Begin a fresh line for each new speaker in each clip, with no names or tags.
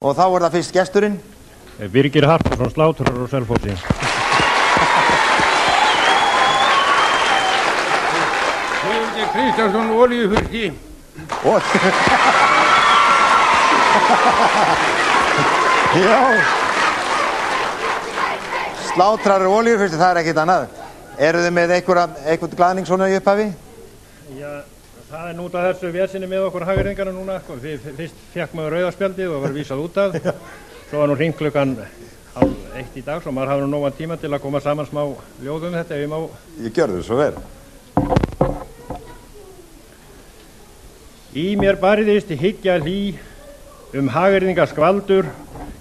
Og þá það fyrst gesturinn.
Birgir Harparsson, Slátrar og Selfossi.
Sigurgeir Kristjánsson, olíufursti.
Já. Slátrar og olíufursti, það ekkert annað. Eru þið með einhvern glaðning svona í upphafi?
Já, það nút af þessu vesinni með okkur hagyrðingarna núna. Fyrst fekk maður rauðaspjaldið og var vísað út af. Svo var nú hringt klukkan 1 í dag, svo maður hafði nú nógan tíma til að koma saman smá ljóð þetta ef ég má.
Ég gjörðu svo vel.
Í mér barðist hyggja hlý hagyrðinga skvaldur.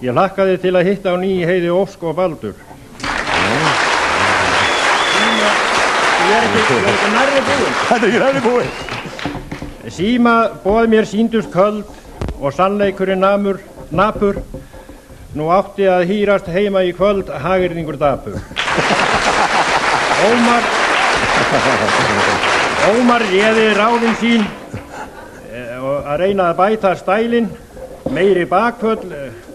Ég hlakkaði til að hitta á ný heiði Ósk og Baldur. Ég ekki nærri búinn.
Þetta ekki nærri búinn.
Síma boð mér síndust köld og sannleikurinn napur. Nú átti að hýrast heima í kvöld hagyrðingur dapur. Ómar réði ráðin sín að reyna að bæta stælinn, meiri bakföll,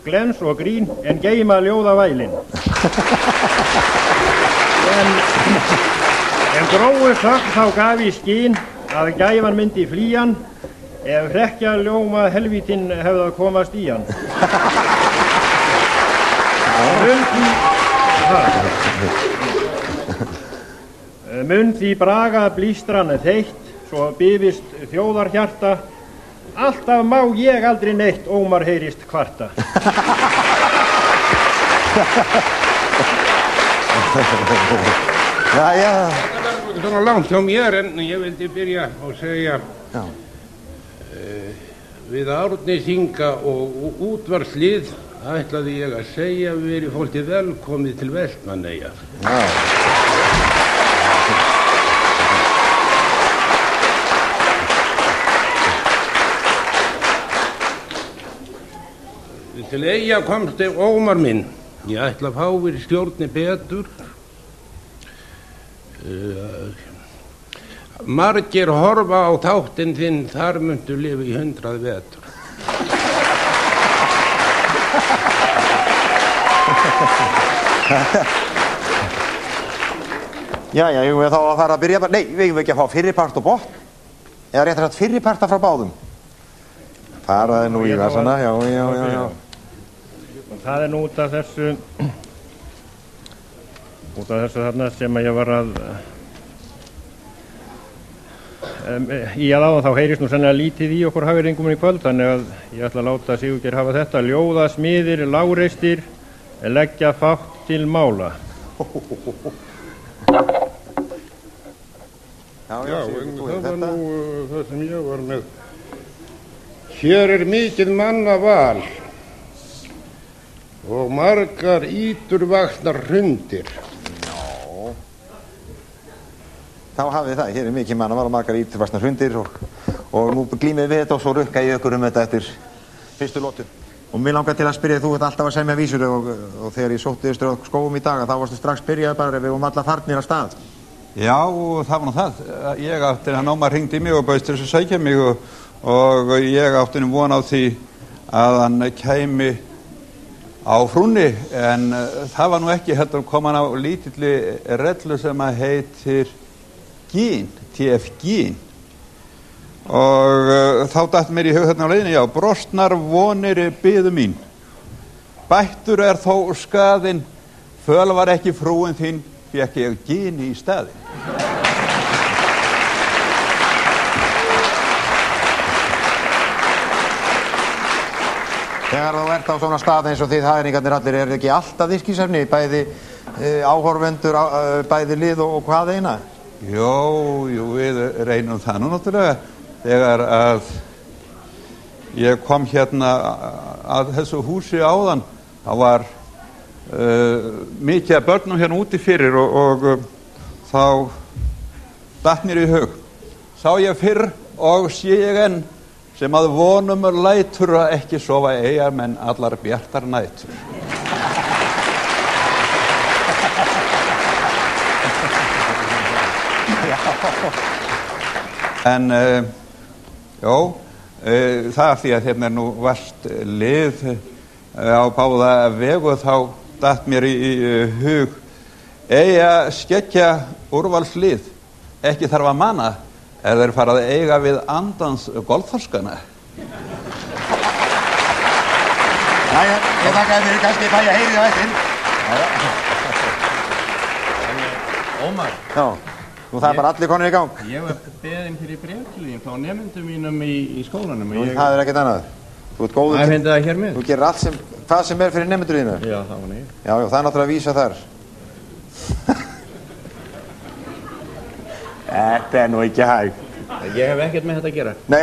glens og grín en geyma ljóðavælinn. En gróu þögn þá gaf í skín að gæfan myndi flýjan ef hrekkja ljóma helvítinn hefði að komast í hann. Mun því braga blístran þeitt, svo bifist þjóðarhjarta, alltaf má ég aldrei neitt, Ómar heyrist kvarta.
Jæja.
Þetta var svona langt hjá mér en ég vildi byrja að segja við Árni Þinga og útvarslið ætlaði ég að segja við erum fólkið velkomið til Vestmannaeyja. Til Eyja komst Ómar minn. Ég ætla að fá við stjórni betur. Margir horfa á þáttinn þinn, þar muntu lifa í 100 vetur.
Jæja, ég vil þá að fara að byrja bara, nei, við ekki að fá fyrripart og botn, eða rétt rætt fyrriparta frá báðum. Faraði nú í það svona, já.
Og það nú út af þessu þarna sem að ég var að í að áðan þá heyrist nú sennilega lítið í okkur hagyrðingum í kvöld, þannig að ég ætla að láta Sigurgeir hafa þetta. Ljóða smiðir, lágreistir, leggja fátt til mála.
Já, það var nú það sem ég var með. Hér mikið manna val og margar íturvaxnar hrundir.
Þá hafið það, hér mikið manna val og margar íturvaxnar hrundir og nú glímið við þetta og svo rukka ég ykkur þetta eftir fyrstu lotu. Og mér langar til að spyrja, þú alltaf að semja vísur og þegar ég sótti austur á skógum í dag þá varstu strax byrjað bara við alla farnir af stað.
Já, það var nú það. Ég átti hann Ómar hringdi í mig og bauðst til þess að sækja mig og ég átti nú von á því að hann kæmi á frúnni en það var nú ekki heldur kom hann á lítilli rellu sem að heitir Gín, TF Gín. Og þá datt mér í hug þarna á leiðinni, já, brostnar vonir biðu mín. Bættur þó skaðinn, föl var ekki frúin þín, fékk ég Gín í staðinn.
Þegar þú ert á svona stað eins og þið hagyrðingarnir allir, er ekki alltaf yrkisefni, bæði áhorfendur, bæði lið og hvað eina?
Jú, við reynum það nú náttúrulega. Þegar að ég kom hérna að þessu húsi áðan, það var mikið af börnum hérna úti fyrir og þá datt mér í hug. Sá ég fyrr og sé ég enn sem að vonum lætur að ekki sofa eyjamenn allar bjartar nætur. En það því að hérna nú vast lið á báða vegu þá datt mér í hug eiga skeggja úrvalslið, ekki þarf að manna þeir farað að eiga við andans golfþorskana.
Jæja, ég þakka fyrir, kannski fæ ég að heyri á eftir.
Ómar.
Já, nú það bara allir konur í gang.
Ég var beðinn fyrir bréfkliðin frá nemendum mínum í skólanum.
Það ekkert annað. Þú ert góður.
Það finnst það hér með.
Þú gerir allt hvað sem fyrir nemendur þína.
Já, það var nýtt.
Já, það náttúrulega að vísa þar. Þetta nú ekki hægt.
Ég hef ekkert með þetta að gera.
Nei.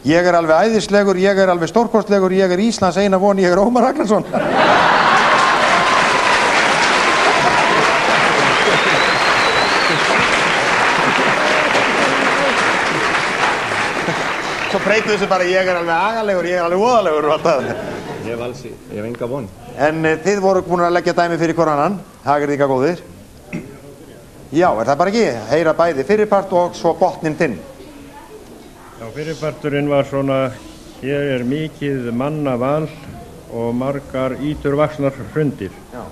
Ég alveg æðislegur, ég alveg stórkostlegur, ég Íslands eina von, ég Ómar Ragnarsson. Svo breytu þessu bara, ég alveg agalegur, ég alveg voðalegur og allt það.
Ég hef enga von.
En þið voru búin að leggja dæmi fyrir hvor annan, Hagyrðinga góðir. Já, það bara ekki? Heyra bæði fyrirpart og svo botninn þinn.
Já, fyrirparturinn var svona, hér mikið mannaval og margar íturvaxnar hrundir.
Já.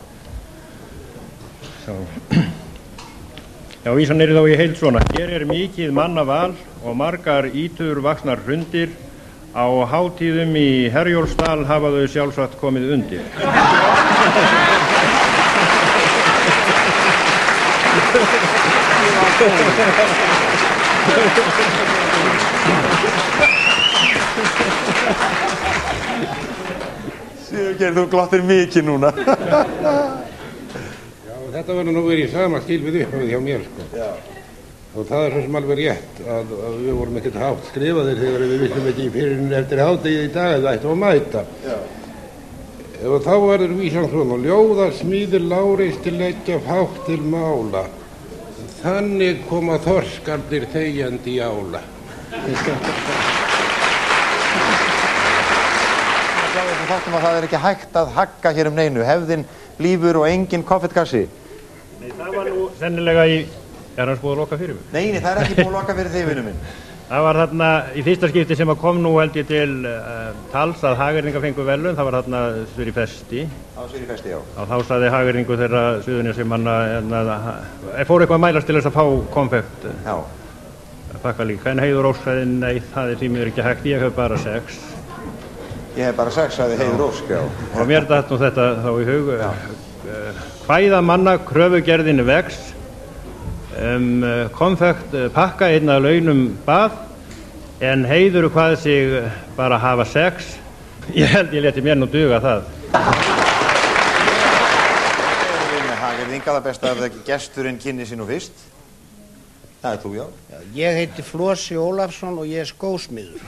Já, vísan þá í heild svona, hér mikið mannaval og margar íturvaxnar hrundir, á hátíðum í Herjólfsdal hafa þau sjálfsagt komið undir.
Sigurgeir, þú glottir mikið núna.
Já, þetta var nú verið í sama stíl við upphafið hjá mér, sko.
Já.
Og það svo sem alveg rétt að við vorum ekkert hátt skrifaðir þegar við vissum ekki fyrir eftir hádegið í dag að það ættum að mæta.
Já.
Og þá verður vísan svona, ljóða smíðir Lárus til leggja fátt til mála. Þannig koma þorskarnir þegjandi í ála.
Þáttum að það ekki hægt að hagga hér neinu, hefðin, lífur og engin koffettkassi.
Nei, það var nú sennilega hans búið að loka fyrir mig?
Nei, það ekki búið að loka fyrir þig, vinur minn.
Það var þarna í fyrsta skipti sem að kom nú held ég til tals að Hagyrðingar fengu verðlaun, það var þarna Suður í Festi.
Á Suður í Festi, já. Og
þá sagði Hagyrðingur þeirra Suðurnesjamanna fór eitthvað að mælast til þess að fá konfekt.
Já.
Pakkalíka, en Heiður Ósk sagði nei, það því mér ekki hægt, ég hef bara 6.
Ég hef bara 6, sagði Heiður Ósk, já.
Og mér datt nú þetta þá í hug. Hvæða manna kröfugerðin vex, konfekt pakka einn að launum bað, en Heiður hvað sig bara hafa 6. Ég held ég leti mér nú duga það.
Hagyrðinga, það besta að gesturinn kynni sín nú fyrst. Það þú, já.
Ég heiti Flosi Ólafsson og ég skósmiður.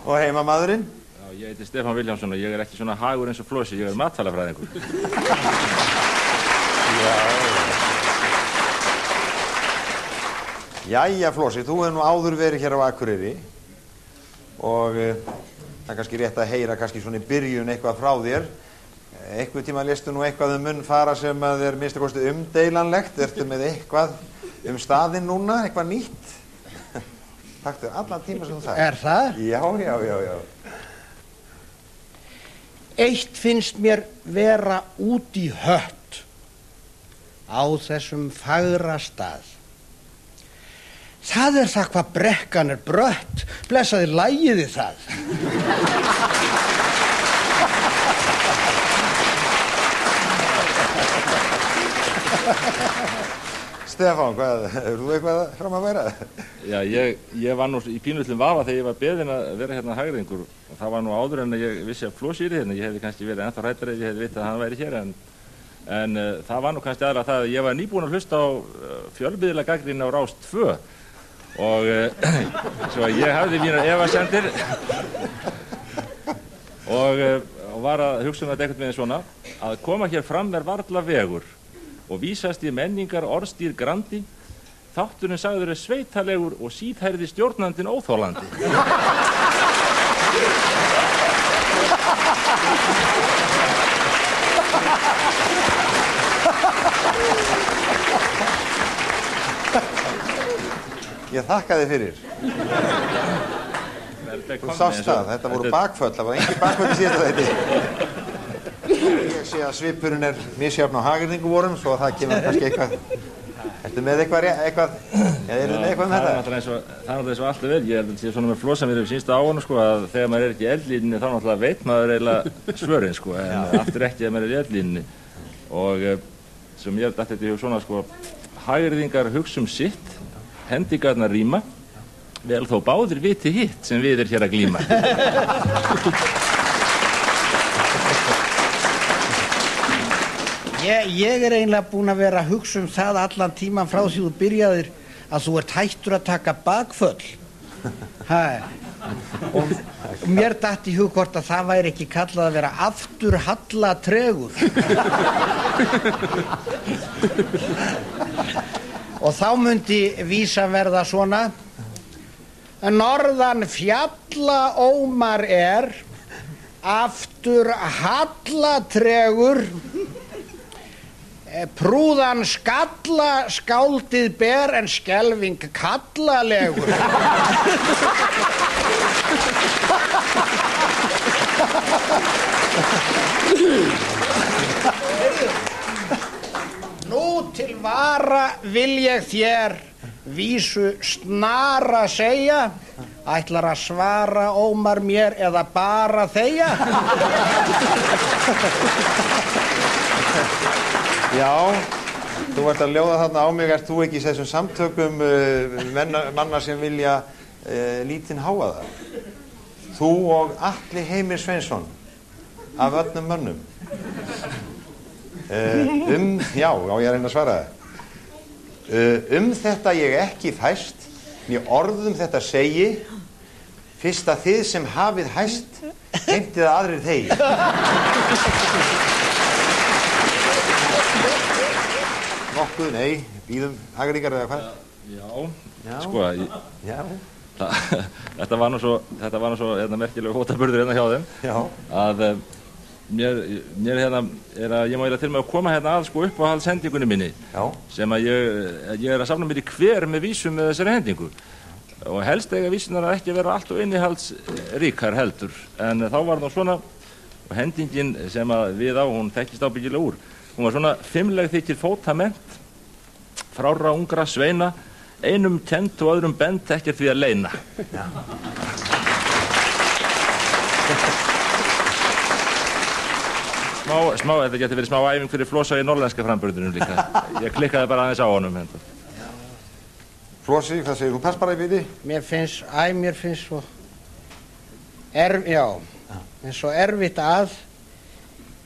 Og heimamaðurinn?
Já, ég heiti Stefán Viljámsson og ég ekki svona hagur eins og Flosi, ég matvælafræðingur.
Jæja, Flosi, þú hefur nú áður verið hér á Akureyri og það er kannski rétt að heyra kannski svona í byrjun eitthvað frá þér. Eitthvað tíma listu nú eitthvað munn fara sem að er minnst að kosti umdeilanlegt. Ertu með eitthvað staðinn núna, eitthvað nýtt? Taktu allan tíma sem þú það.
Er það?
Já.
Eitt finnst mér vera út í hött á þessum fagra stað. Það það hvað brekkan brött, blessaði lægiði það.
Stefán, hefur þú eitthvað fram að vera?
Já, ég var nú í pínullum vafa þegar ég var beðinn að vera hérna Hagyrðingur og það var nú áður en ég vissi að Flosi hérna, ég hefði kannski verið ennþá hræddari ef ég hefði vitað að hann væri hér en það var nú kannski aðra það að ég var nýbúinn að hlusta á fjölmiðlagagnrýni á Rás 2 og svo ég hafði mínar efasemdir og var að hugsa þetta einhvern veginn svona að koma hér fram varla vegur og vísast í menningar orðstýr grandi, þátturinn sagður sveitalegur og síðhærði stjórnandinn óþolandi.
Ég þakka þið fyrir. Þú sást það, þetta voru bakföll, það var engin bakföll í síðasta þætti. Ég sé að svipurinn misjafn á hagyrðingu vorum, svo að það kemur kannski eitthvað. Ertu með eitthvað, eða eru þið með eitthvað með þetta?
Það er náttúrulega eins og alltaf vel. Ég held að sé svona með Flosa mér sínst á honum, sko, að þegar maður ekki í eldlínunni þá náttúrulega veit maður eiginlega svörin, sko, en aftur ekki að maður í eldlínunni. Og sem ég held að þetta er svona, sko, hagyrðingar hugsa sitt, hendingarnar ríma, vel þó báðir viti hitt sem við hér að glíma.
Ég eiginlega búinn að vera að hugsa það allan tíman frá því þú byrjaðir að þú ert hættur að taka bakföll. Og mér datt í hug hvort að það væri ekki kallað að vera afturhallatregur. Og þá myndi vísa verða svona: norðan fjalla ómar afturhallatregur, prúðan skalla skáldið ber en skelfing kallalegur. Nú til vara vil ég þér vísu snara segja, ætlar að svara ómar mér eða bara þegja?
Já, þú ert að ljóða þarna á mig, ert þú ekki í þessum samtökum manna sem vilja lítinn háaða? Þú og Atli Heimir Sveinsson, af öllum mönnum. Já, ég er að svara það. Þetta ég ekki fæst, né orðum þetta segi, fyrst að þið sem hafið hæst, heimtið að aðrir þegi. Nokkuð, nei, býðum hagyrðingar eða hvað? Já, sko, þetta var nú svo merkilega hótaburður hjá þeim. Já. Að mér að ég má til með að koma að sko uppáhaldshendingunni minni. Já. Sem að ég að safna mér í hver með vísum með þessari hendingu. Og helst eiga vísunar að ekki vera allt og innihaldsríkar heldur. En þá var það svona, og hendingin sem að við á, hún þekkist ábyggilega úr. Hún var svona: fimmleg þykir fótament, frárra ungra sveina, einum kennt og öðrum bent, ekkert því að leyna. Já. Þetta getur verið smá æfing fyrir Flosa í norrlenska framburðunum líka. Ég klikkaði bara aðeins á honum. Flosi, hvað segir þú? Pass bara í bíti?
Mér finnst svo erfitt að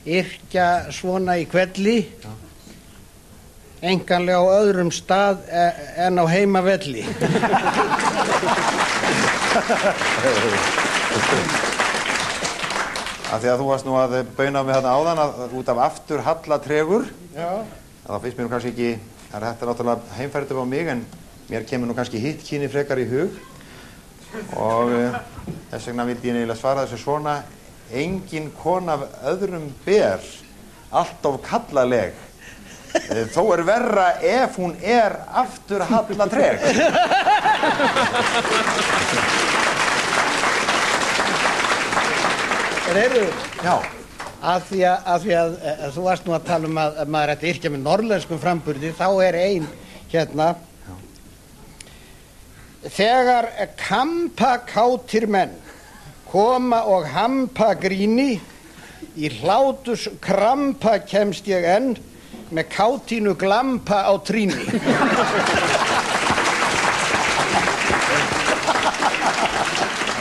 yrkja svona í kvelli, einkanlega á öðrum stað en á heimavelli.
Af því að þú varst nú að bauna mig þarna áðan út af afturhallatregur. Já. Þá finnst mér nú kannski ekki, þetta er náttúrulega heimfært upp á mig, en mér kemur nú kannski hitt kyni frekar í hug. Og þess vegna vildi ég eiginlega svara þessu svona: engin kona af öðrum ber, alltof kallaleg, þó verra ef hún afturhallatreg.
Já. Af því að þú varst nú að tala að maður ætti yrkja með norrlenskum framburði, þá ein hérna: þegar kampakátir menn koma og hampa gríni, í hláturs krampa kemst ég enn, með kátínu glampa á tríni.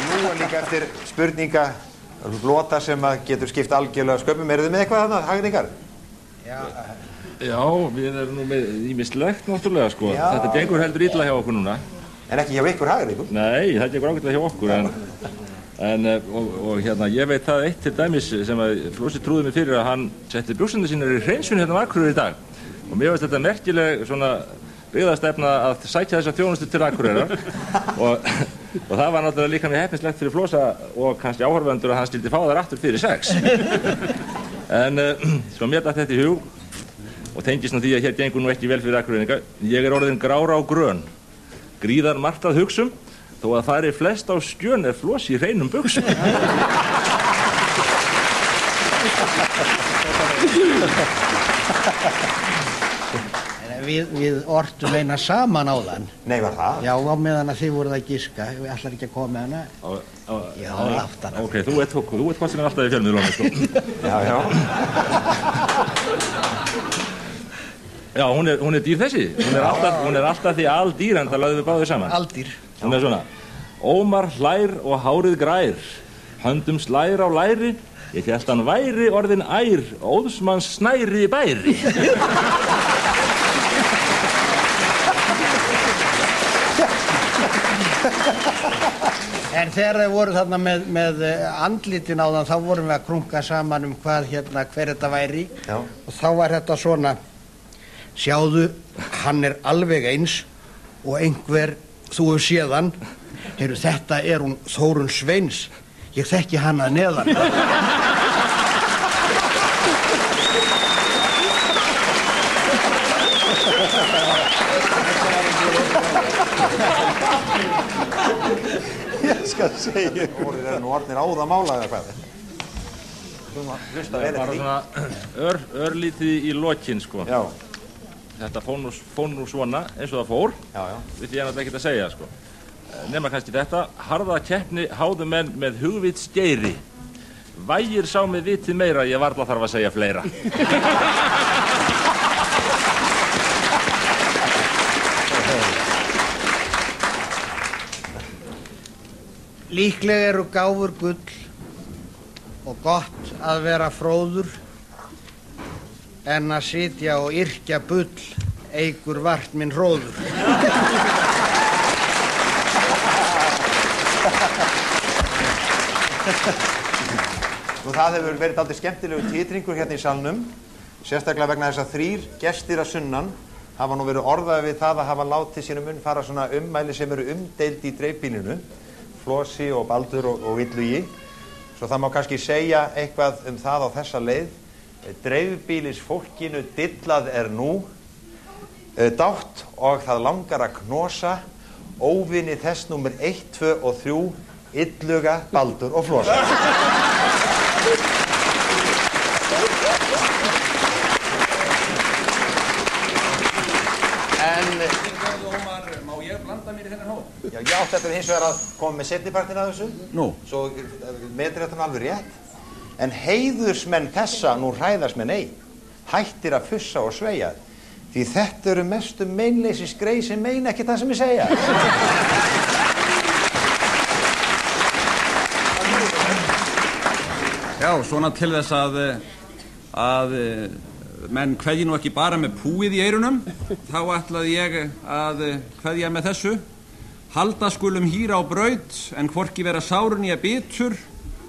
Nú líka eftir spurninga lota sem getur skipt algjörlega sköpum. Eru þið með eitthvað þarna, hagyrðingar?
Já, við erum nú með ýmislegt náttúrulega, sko. Já. Þetta gengur heldur illa hjá okkur núna.
En ekki hjá ykkur, hagyrðingur?
Nei, þetta gengur ágætlega hjá okkur, og ég veit það eitt til dæmis sem að Flosi trúði mig fyrir, að hann setti buxurnar sínar í hreinsun hérna á Akureyri í dag. Og mér veist þetta merkileg svona byggðastefna að sækja þessa þjónustu til Akureyrar. Og það var náttúrulega líka mjög heppnislegt fyrir Flosa og kannski áhorfendur að hann skildi fá þær aftur fyrir 6. En svo mér datt þetta í hug og tengist nú því að hér gengur nú ekki vel fyrir Akureyringa. Ég orðinn grára á grön. gríðar margt að hugsum, þó að það flest á skjön Flosi í hreinum buxum.
Við ortum eina saman áðan.
Nei, var það?
Já, á meðan að þið voruð að giska. Við ætlar ekki að koma með hana. Já, aftan.
Ok, þú ert hvað sem alltaf í fjölmiðlunum, sko.
Já.
Já, hún dýr þessi. Hún alltaf því aldýr, en það lögðum við báðir saman.
Aldýr.
Hún svona. Ómar hlær og hárið grær, höndum slær á læri, ég hélt hann væri orðin ær, óðsmanns snæri bæri.
En þegar þau voru þarna með andlitin á þann, þá vorum við að krunka saman hver þetta væri.
Já.
Og þá var þetta svona: sjáðu, hann alveg eins og einhver, þú hefur séð hann. Heyrðu, þetta hún Þórunn Sveins. Ég þekki hana að neðan.
Ég skal segja. Voru nú orðnir áðamála eða hvað? Þú maður hlusta vel eftir því.
Bara svona örlítið í lokin, sko.
Já.
Þetta fór nú svona eins og það fór.
Já.
Við því ég ekkert að segja, sko. Nema kannski þetta: harða keppni háðu menn með hugvit skeiri. Vægir sá með vitið meira, ég varla þarf að segja fleira.
Líklega eru gáfur gull og gott að vera fróður, en að sitja og yrkja bull eykur vart minn hróður.
Nú, það hefur verið dálítið skemmtilegu titringur hérna í salnum, sérstaklega vegna þess að 3 gestir að sunnan hafa nú verið orðaði við það að hafa látið sínum munn fara svona ummæli sem eru umdeild í dreifbýlinu, Flosi og Baldur og Illugi. Svo það má kannski segja eitthvað það á þessa leið: dreifbýlis fólkinu dillað nú, dátt og það langar að knosa, óvinni þess númer 1, 2 og 3, Illuga, Baldur og Flosa.
Ómar, má ég blanda mér í þennan hóp?
Já, ég átti eftir hins vegar að koma með seinnipartinn af þessu.
Nú?
Svo metur þetta alveg rétt. En heiðursmenn þessa nú hræðast menn ei, hættir að fussa og sveia, því þetta eru mestu meinleysis grey sem meina ekki það sem ég segja.
Já, svona til þess að menn kveðji nú ekki bara með púið í eyrunum, þá ætlaði ég að kveðja með þessu: halda skulum hýra á braut, en hvorki vera sárun í bitur,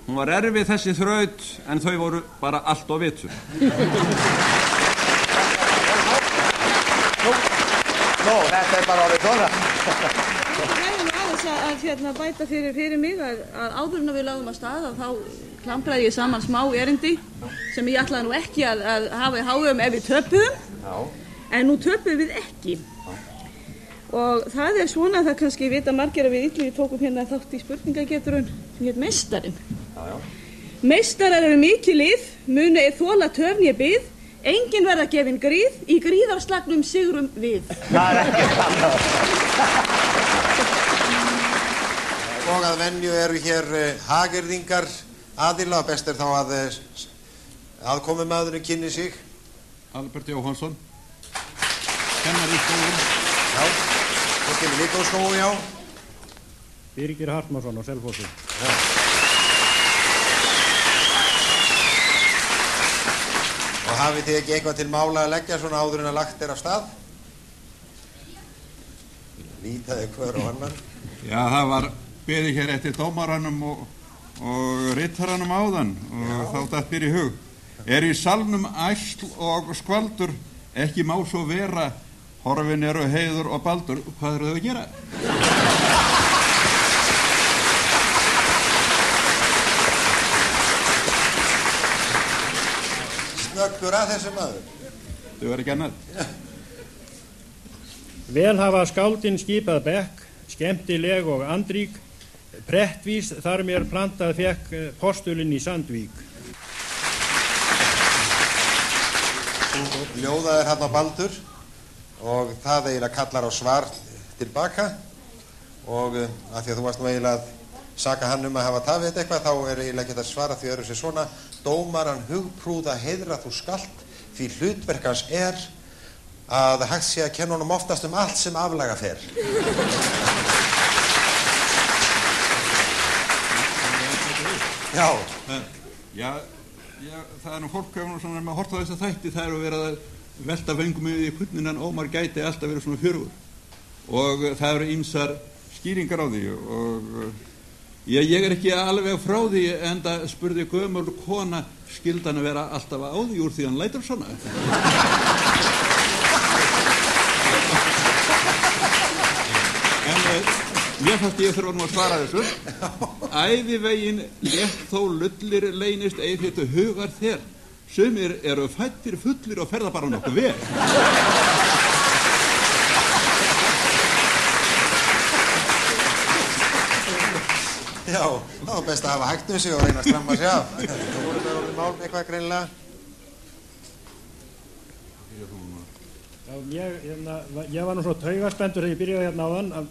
hún var erfið þessi þraut, en þau voru bara allt og vitur.
Nó, þetta bara orðið svona.
Ég hefði nú aðeins að bæta fyrir mig að áður en við lögum að stað, að þá klampraði ég saman smá erindi sem ég ætlaði nú ekki að hafa í háum ef við töpuðum.
Já.
En nú töpuðum við ekki. Og það svona að það kannski vita margir að við Illugi tókum hérna þátt í spurningageturinn sem heit Meistarinn.
Já.
Meistarar eru mikið lið, muni þola töfn ég bið, enginn verða gefin gríð, í gríðarslagnum sigrum við.
Það ekki annað.
Og að venju eru hér hagyrðingar aðila, best þá að aðkomumaðurinn kynni sig.
Albert Jóhannsson, kennari í skógum.
Já, svo kemur Líkóskógu, já.
Birgir Hartmansson á Selfossi.
Já. Og hafið þið ekki eitthvað til mála að leggja svona áður en að lagt af stað? Lítaði hver og annan.
Já, það var beðið hér eftir dómaranum og rittaranum áðan og þá datt mér í hug: í salnum æsl og skvaldur, ekki má svo vera, horfin eru Heiður og Baldur, hvað eru þau að gera?
Snöggur að þessu maður.
Þau var ekki annað.
Vel hafa skáldin skipað bekk, skemmtileg og andrík, prettvís þar mér plantað fekk postulinn í Sandvík.
Ljóðað hérna á Baldur og það eiginlega kallar á svar tilbaka og að því að þú varst nú eiginlega að saka hann að hafa tafið þetta eitthvað, þá eiginlega ekki að svara því öðru sér svona: dómaran hugprúða heiðra þú skalt, því hlutverk hans að hægt sé að kenna honum oftast allt sem aflaga fer.
Já, það nú fólk sem er með að horta á þessa þætti, það að vera að velta vöngum yfir í hvernig hann Ómar gæti alltaf verið svona fjörugur og það eru ýmsar skýringar á því og ég ekki alveg frá því, enda spurði gömul kona skyldan að vera alltaf á því úr því hann lætur svona. En mér fannst ég þurfa nú að svara þessu. Æðivegin létt þó lullir leynist eið hittu hugar þér. Sumir eru fættir fullir og ferða bara nokkuð vel.
Já, það var best að hafa hægt sig og reyna að stramma sig af. Þú voru með orðið mál eitthvað greinilega.
Ég var nú svo taugaspendur þegar ég byrjaði hérna áðan að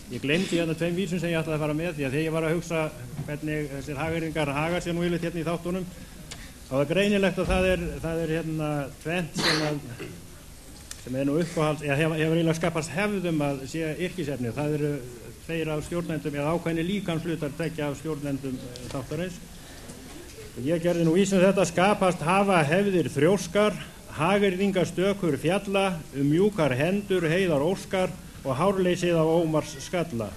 ég glemdi hérna tveim vísum sem ég ætlaði að fara með, því að þegar ég var að hugsa hvernig þessir hagyrðingar haga sér nú yfirleitt hérna í þáttunum, þá var greinilegt að það er hérna tvennt sem nú uppáhalds, eða hefur eiginlega skapast hefðum að sé yrkisefni. Það eru þeir af stjórnendum eða ákveðni líkamshlutar tveggja af stjórnendum þáttarins. Ég gerði nú vísum þetta: skapast hafa hefðir þrjóskar, hagyrðingar stökur fjalla, mjúkar hendur heiðar óskar og hárleysið á Ómars skalla.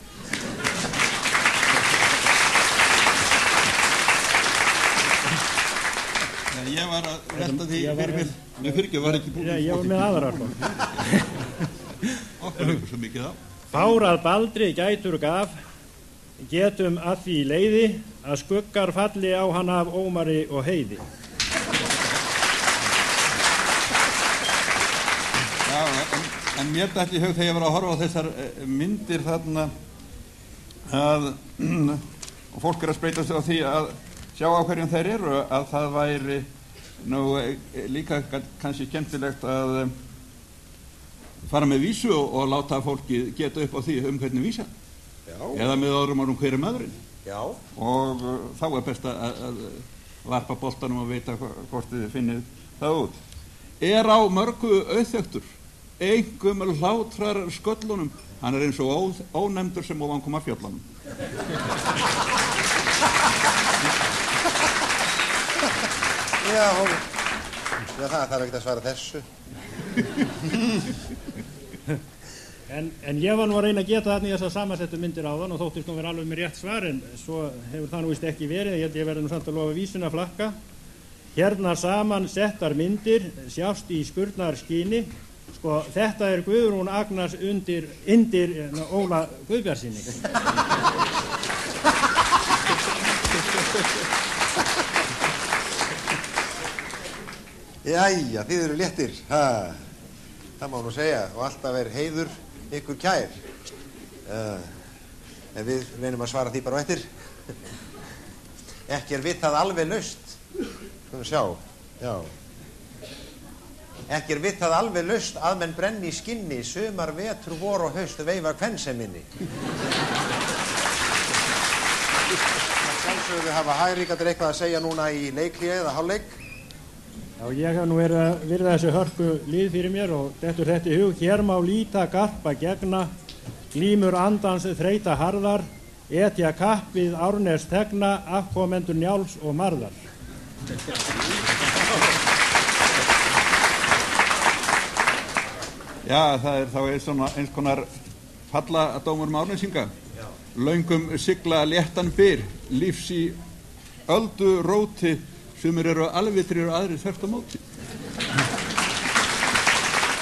Ég var að velta því fyrir mér var ekki búin.
Ég var með aðra.
Okkur hefur svo mikið á.
Fárað Baldri gætur gaf, getum að því leiði að skuggar falli á hann af Ómari og Heiði.
Já, en mér dætti í hug þegar ég var að horfa á þessar myndir þarna og fólk að spreita sig á því að sjá á hverjum þeir eru, að það væri nú líka kannski skemmtilegt að fara með vísu og láta fólki geta upp á því hvernig vísa. Já. Eða með öðrum orðum hver maðurinn. Já. Og þá best að varpa boltanum og veita hvort þið finnið það út. Á mörgu auðþektur, einkum hlátrar sköllunum, hann eins og ónefndur sem ofan kom af fjöllunum.
Já, það þarf ekki að svara þessu.
En ég var nú að reyna að geta þarna í þessar samansettu myndir áðan og þóttist nú vera alveg með rétt svar, en svo hefur það nú víst ekki verið. Ég verði nú samt að lofa vísuna að flakka. Hérna saman settar myndir sjást í spurnarskini. Sko, þetta er Guðrún Agnars undir Óla Guðbjartssyni.
Jæja, þið eru léttir. Það má nú segja, og alltaf er heiður ykkur kær. En við reynum að svara því bara á eftir. Ekki er vitað alveg laust. Skulum sjá, já. Ekki er vitað alveg laust að menn brenni í skinni, sumar, vetur, vor og haust veifa kvenseminni. Það sjálfsögðu hafa hagyrðingarnir eitthvað að segja núna í leikhléi eða hálfleik.
Já, ég hef nú verið að virða þessu hörku lið fyrir mér og dettur þetta í hug. Hér má líta garpa gegna, glímur andans þreita harðar, etja kapp við Árnes þegna, afkomendur Njáls og Marðar.
Já, það þá svona eins konar falladómur Árnesinga. Löngum sigla léttan byr, lífs í öldu róti, sumir eru alvitrir og aðrir þvert á móti.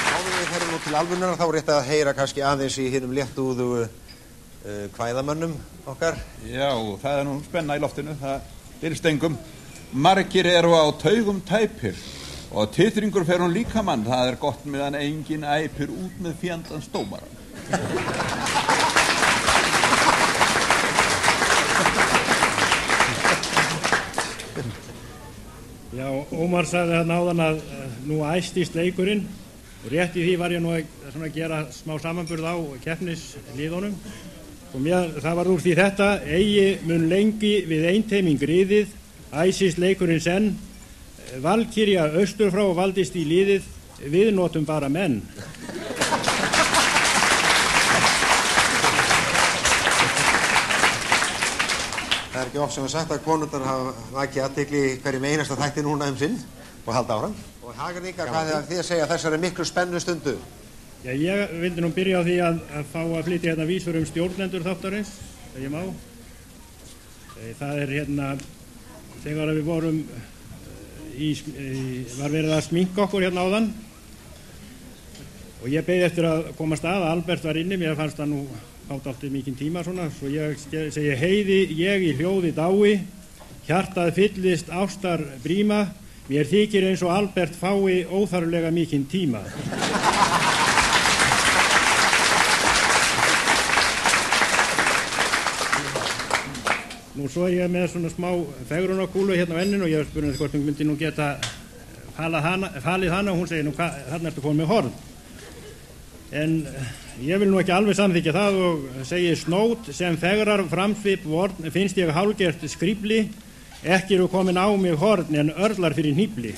Áður við ferum nú til alvörunar, þá er rétt að heyra kannski aðeins í hinum léttúðu kvæðamönnum okkar.
Já, það nú spenna í loftinu, það dyrst engum. Margir eru á taugum tæpir, Og titringur fer hún líkamann, það gott meðan engin æpir út með fjandans dómaran.
Já, Ómar sagði þarna áðan að nú æstist leikurinn og rétt í því var ég nú að gera smá samanburð á keppnisliðunum og það var úr því þetta: eigi mun lengi við einteiming riðið, æsist leikurinn senn, Valkyrja austur frá valdist í liðið, við notum bara menn.
Það ekki oft sem er sagt að konundar hafa vakið athygli í hverjum einasta þætti núna sinn og halda áfram. Og Hagyrðingar, hvað er þið að segja þessari miklu spennu stundu?
Já, ég vildi nú byrja á því að fá að flytja hérna vísur stjórnendur þáttarins, ef ég má. Það hérna, þegar við vorum var verið að sminka okkur hérna áðan og ég beið eftir að komast að Albert var inni, mér fannst það nú átt alltaf mikinn tíma svona, svo ég segi: heiði ég í hljóði dái, hjartað fyllist ástar bríma, mér þykir eins og Albert fái óþarflega mikinn tíma. Nú svo ég með svona smá fegrunarkúlu hérna á enninu og ég spurði hvort hún myndi nú geta falið hana og hún segir: nú þarna ertu komið með horn. En ég vil nú ekki alveg samþykja það og segi: snót sem fegrar framsvip vorn finnst ég hálfgert skrýpli, ekki eru komin á mig horn en örlar fyrir hnífli.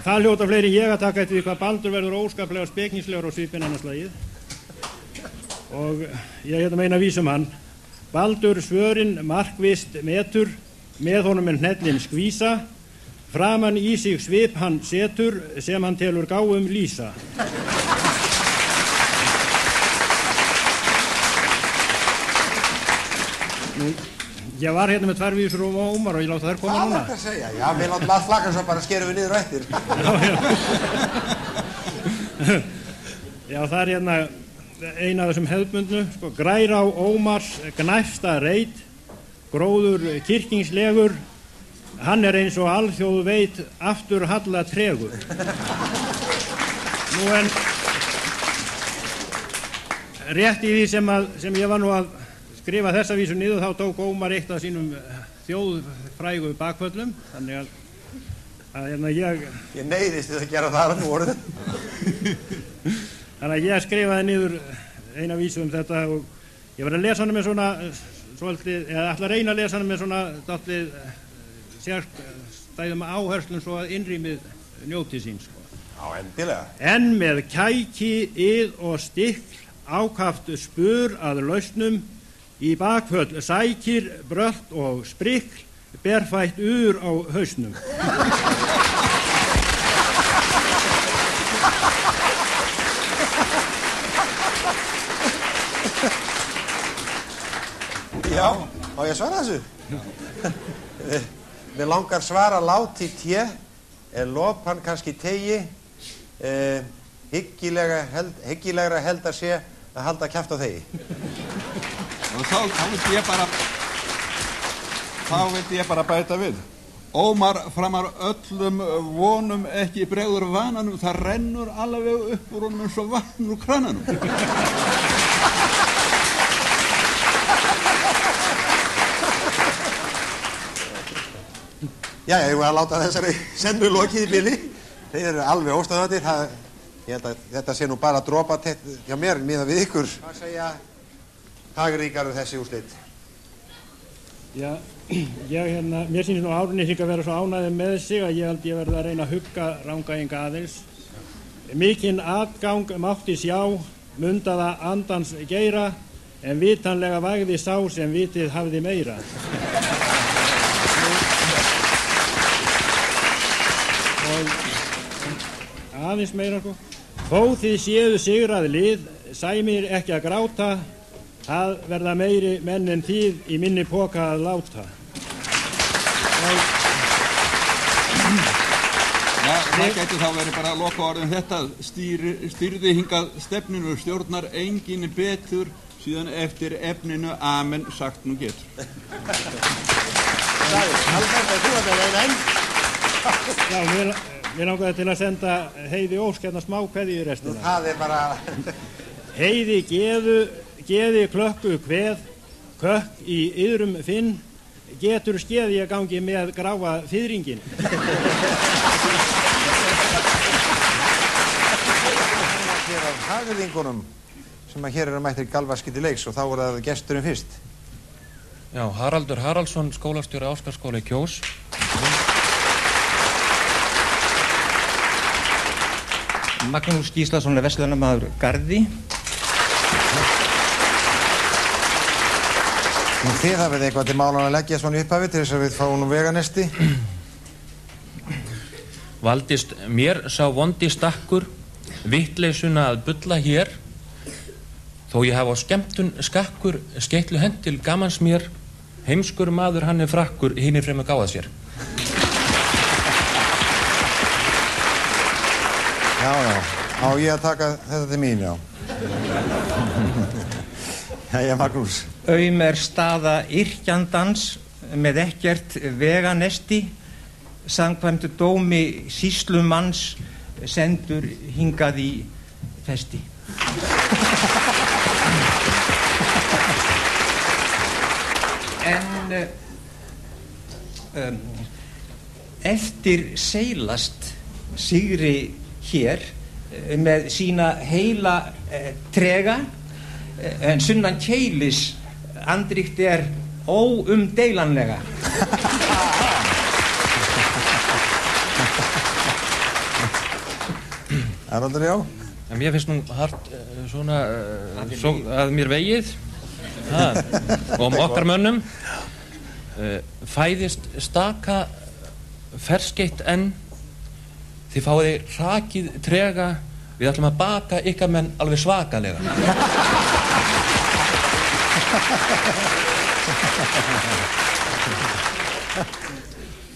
Það hljóta fleiri ég að taka eftir því hvað Baldur verður óskaplega spekingslegur á svipinn annars lagið. Og ég hérna meina vísum hann: Baldur svörin markvist metur, með honum en hnellin skvísa, framan í sig svip hann setur, sem hann telur gáum lýsa. Nú, ég var hérna með tvær vísur og Ómar og ég láta þær koma núna.
Hvað er þetta að segja? Já, við látum allt flakka svo bara skerum við niður eftir.
Já, það er hérna eina af þessum hefðbundnu, sko: grær á Ómars gnæfsta reit, gróður kyrkingslegur, hann er eins og alþjóð veit aftur halla tregur. Nú en rétt í því sem ég var nú að skrifa þessa vísu niður, þá tók Ómar eitt af sínum þjóðfrægu bakföllum, þannig að ég
neyðist til að gera það nú orðið.
Þannig að ég skrifaði niður eina vísu þetta og ég var að lesa hana með svona svolítið, eða ætla að reyna að lesa hana með svona dálítið sérstæðum áherslum svo að innrýmið njóti sín, sko.
Já, endilega.
En með kæki, ið og stikl ákaft spur að lausnum, í bakföll sækir, brölt og sprikl, berfætt á hausnum.
Já, á ég að svara þessu? Mér langar svara láti té, lopan kannski tegi, hyggilegra held að sé að halda kjaft á þegi.
Og þá vildi ég bara bæta við: Ómar framar öllum vonum ekki bregður vananum, það rennur alveg upp úr honum eins og vatn úr krananum.
Já, ég var að láta þessari sennu lokið í bili. Þeir eru alveg óstöðandi. Ég held að þetta sé nú bara dropatett hjá mér miðað við ykkur. Hvað segja Hagyrðingar þessi úrslit?
Já, mér sýnir nú Árnesingar vera svo ánægðir með sig að ég held ég verði að reyna að hugga Rangæinga aðeins. Mikinn atgang mátti sjá, mundaða andans geira, en vitanlega vægði sá sem vitið hafði meira. Og aðeins meira, sko. Þó þið séu sigrað lið, sæmir ekki að gráta, það verða meiri menn en þið í minni poka að láta.
Það gæti þá verið bara að loka orðin þetta: stýrði hingað stefninu, stjórnar engin betur síðan eftir efninu amen sagt nú getur.
Já, mér langaði til að senda Heiði Ósk hérna smá kveðju í restina.
Það bara...
Heiði geði klökku kveð, kökk í yðrum finn, getur skeði að gangi með gráa fiðringin.
Hér af hagyrðingunum sem að hér eru mættir galvaskið til leiks og þá voru það gesturinn fyrst.
Já, Haraldur Haraldsson, skólastjóri Ásgarðsskóla í Kjós.
Magnús Gíslason er verslunarmaður Garði.
Nú þið hafið eitthvað til málan að leggja svona upphafi til þess að við fáum nú veganesti.
Valdist mér sá vondi stakkur, vittleysuna að bulla hér, þó ég hafa á skemmtun skakkur skeitlu hent til gamans mér, heimskur maður hann frakkur, hinni fremur gáðað sér.
Já, á ég að taka þetta til mín, já. Jæja, Magnús.
Aum staða yrkjandans með ekkert veganesti, samkvæmt dómi sýslumanns sendur hingað í festi. En eftir seilast sigri hér með sína heila trega, en sunnan Keilis andríkt óumdeilanlega.
Haraldur, já?
Mér finnst nú hart svona að mér vegið og okkar mönnum fæðist staka ferskeitt enn, þið fáið rakið trega, við ætlum að baka ykkar menn alveg svakalega.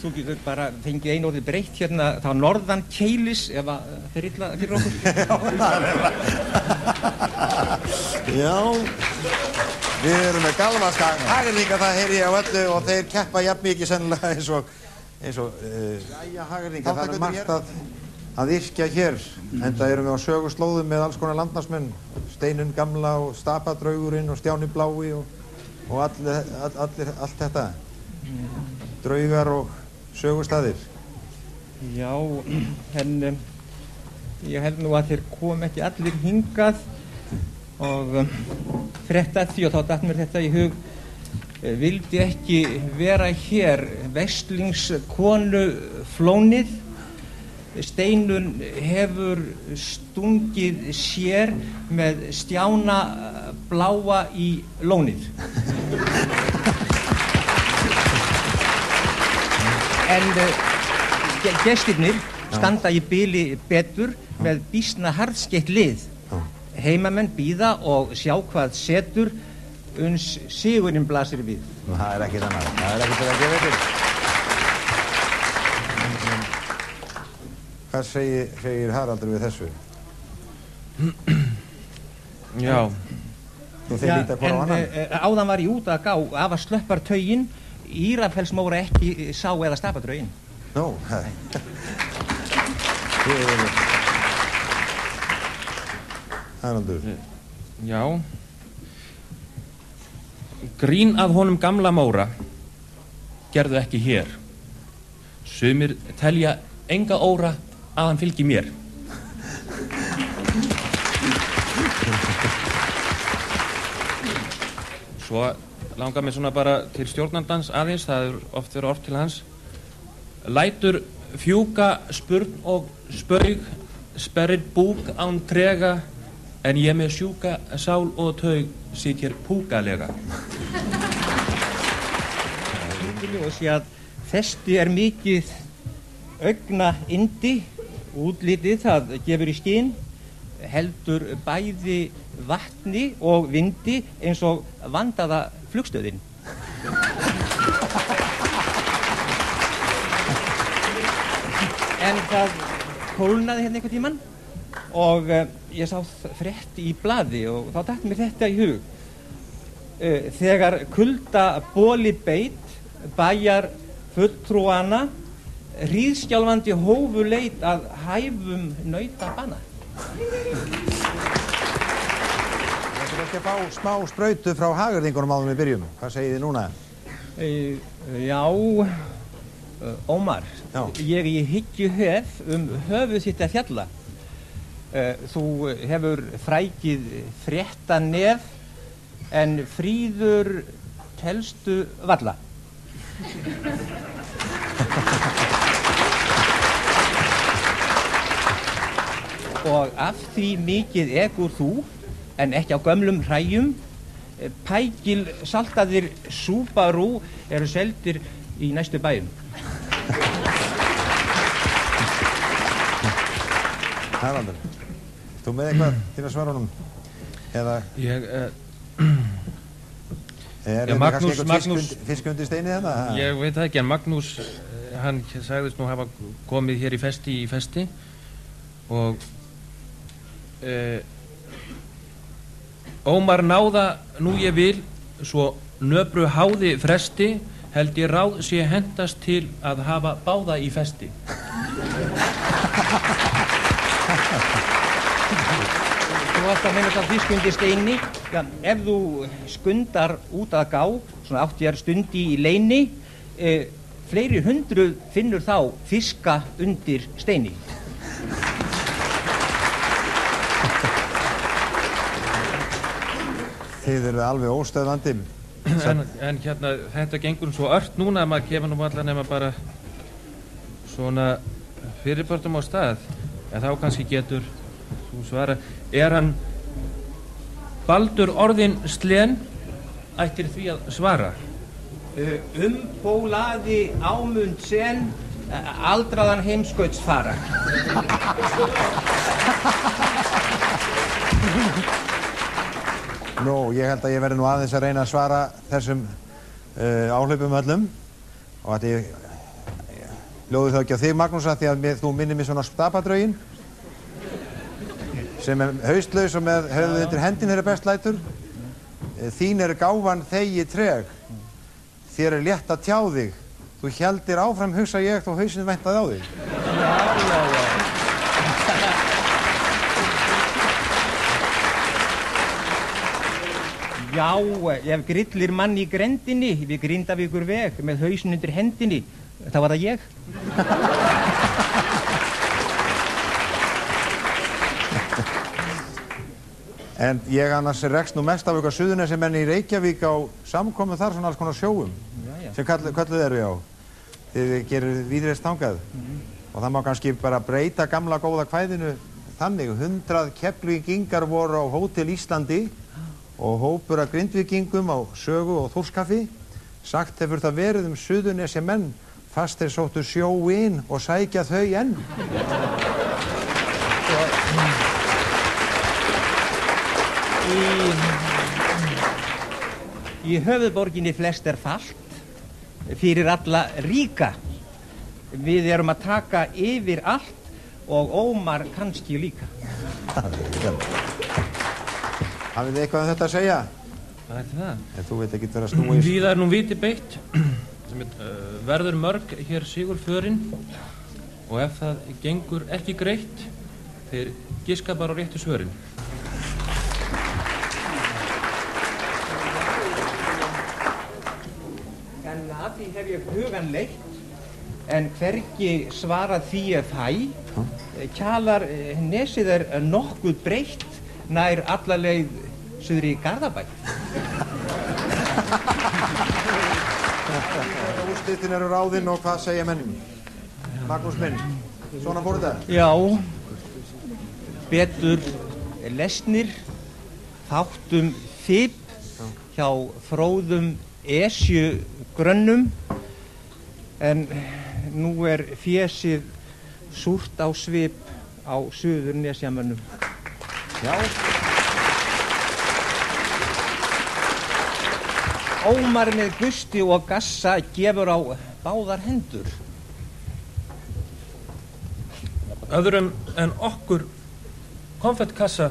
Þú getur bara fengið einu orðið breytt hérna þá norðan Keilis ef það er illa fyrir okkur.
Já, við erum með galvaska hagyrðinga, það heyri ég á öllu og þeir keppa jafn mikið sennilega eins og jæja, hagyrðinga, það er margt að yrkja hér, enda erum við á söguslóðum með alls konar landnámsmenn, Steinunn gamla og Stapadraugurinn og Stjáni blái og allt þetta, draugar og sögustaðir.
Já, en ég held nú að þeir kom ekki allir hingað og frétta því og þá datt mér þetta í hug, vildi ekki vera hér vestlingskonu flónið, Steinunn hefur stungið sér með Stjána bláa í lónið. En gestirnir standa í bili betur með býsna harðskeitt lið. Heimamenn bíða og sjá hvað setur uns sigurinn blasir við.
Það er ekkert annað, það er ekkert að gefa til. Hvað segir Haraldur við þessu?
Já.
Nú þeir líta hvora á annan.
Áðan var ég út að gá af að slöppar tauginn, Írafellsmóra ekki sá eða Stapadrauginn.
Nú, Haraldur.
Já. Grín að honum gamla móra gerðu ekki hér. Sumir telja enga óra að hann fylgi mér. Svo langar mér svona bara til stjórnandans aðeins, það er oft verið orð til hans. Lætur fjúka spurn og spaug, sperrir búk án trega, en ég með sjúka sál og taug sit hér púkalega.
Og sé að festi er mikið augna yndi, útlitið það gefur í skyn, heldur bæði vatni og vindi eins og vandaða flugstöðin. En það kólnaði hérna einhvern tímann og ég sá frétt í blaði og þá datt mér þetta í hug þegar kulda boli beit bæjar fulltrúana hríðskjálfandi hófu leit að hæfum nautabanna.
Þetta er ekki að fá smá sprautu frá hagyrðingunum áður en við byrjum. Hvað segið þið núna?
Já, Ómar, ég í hyggju hef höfuð þitt að fjalla. Þú hefur frækið frétta nef en fríður telstu valla. Og af því mikið egur þú, en ekki á gömlum hræjum, pækil saltaðir Subaru eru seldir í næstu bæjum.
Haraldur, þú með eitthvað til að svara honum? Eða... Er þetta kannski eitthvað fisk undir steinið þetta?
Ég veit það ekki, en Magnús, hann sagðist nú hafa komið hér í festi og Ómar náða nú ég vil, svo nöbru háði fresti, held ég ráð sé hendast til að hafa báða í festi.
Þú varst að meina þetta fisk undir steini. Já, ef þú skundar út að gá, svona 80 stundi í leini, fleiri hundruð finnur þá fiska undir steini.
Þið eru alveg óstöðvandi.
En hérna, þetta gengur svo ört núna að maður kemur nú allar nema bara svona fyrirbörtum á stað. En þá kannski getur þú svara, er hann Baldur orðinn slen ættir því að svara?
Umbólaði ámund sen aldraðan heimskauts fara.
Nú, ég held að ég verði nú aðeins að reyna að svara þessum áhlaupum öllum og að ég ljóði þá ekki á þig, Magnús, að því að þú minnir mig svona stapadraugin sem er haustlaus og með höfuð undir hendin þeirra best lætur. Þín er gáfan þegi treg, þér er létt að tjá þig, þú héldir áfram hugsa ég þó hausinn væntaði á þig.
Já, ef grillir mann í grendinni við Grindavíkur veg með hausinn undir hendinni, þá var það ég.
En ég annars rekst nú mest af eitthvað Suðurnesjamenn í Reykjavík á samkomum þar svona alls konar sjóum sem kölluð eru já. Þið gerir víðreist þangað og það má kannski bara breyta gamla góða kvæðinu þannig 100 Keflvíkingar voru á Hótel Íslandi og hópur af Grindvíkingum á Sögu og Þórskaffi. Sagt hefur það verið Suðurnesjamenn fast þeir sóttu sjóinn og sækja þau enn.
Í höfuðborginni flest er falt fyrir alla ríka. Við erum að taka yfir allt og Ómar kannski líka.
Hafið þið eitthvað um þetta að segja?
Það er það.
En þú veit ekki verið að snúa í...
Víða er nú viti beitt, verður mörg hér sigur förin og ef það gengur ekki greitt, þeir giska bara á réttu svörin.
En að því hef ég hugan leitt, en hvergi svarað því ég fæ, Kjalar nesið er nokkuð breytt nær alla leið suður í Garðabæ.
Úrslitin eru ráðinn og hvað segja menn? Magnús minn, svona fór þetta?
Já, betur lesnir, þáttum þipp hjá fróðum Esju grönnum, en nú er fésið súrt á svip á Suðurnesjamönnum.
Já.
Ómar með gusti og gassa gefur á báðar hendur.
Öðrum en okkur konfettkassa,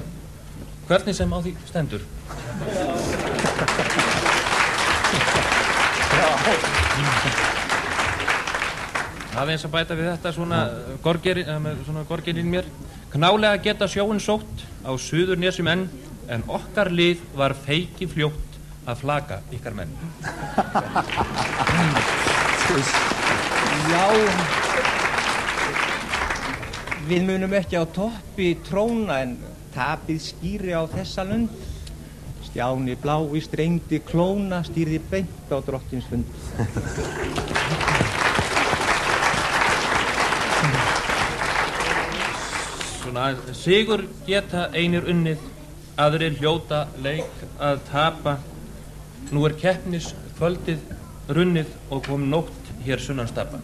hvernig sem á því stendur. Aðeins að bæta við þetta svona gorgerinn mér. Knálega geta sjóin sótt á Suðurnesjum en okkar lið var feiki fljótt að flaka ykkar menn.
Já, við munum ekki á toppi tróna en tapið skýri á þessa lund. Stjáni blái strengdi klóna stýrði beint á drottins fund.
Svona sigur geta einir unnið, aðrir hljóta leik að tapa. Nú keppnis kvöldið runnið og kom nótt hér sunnanstapa.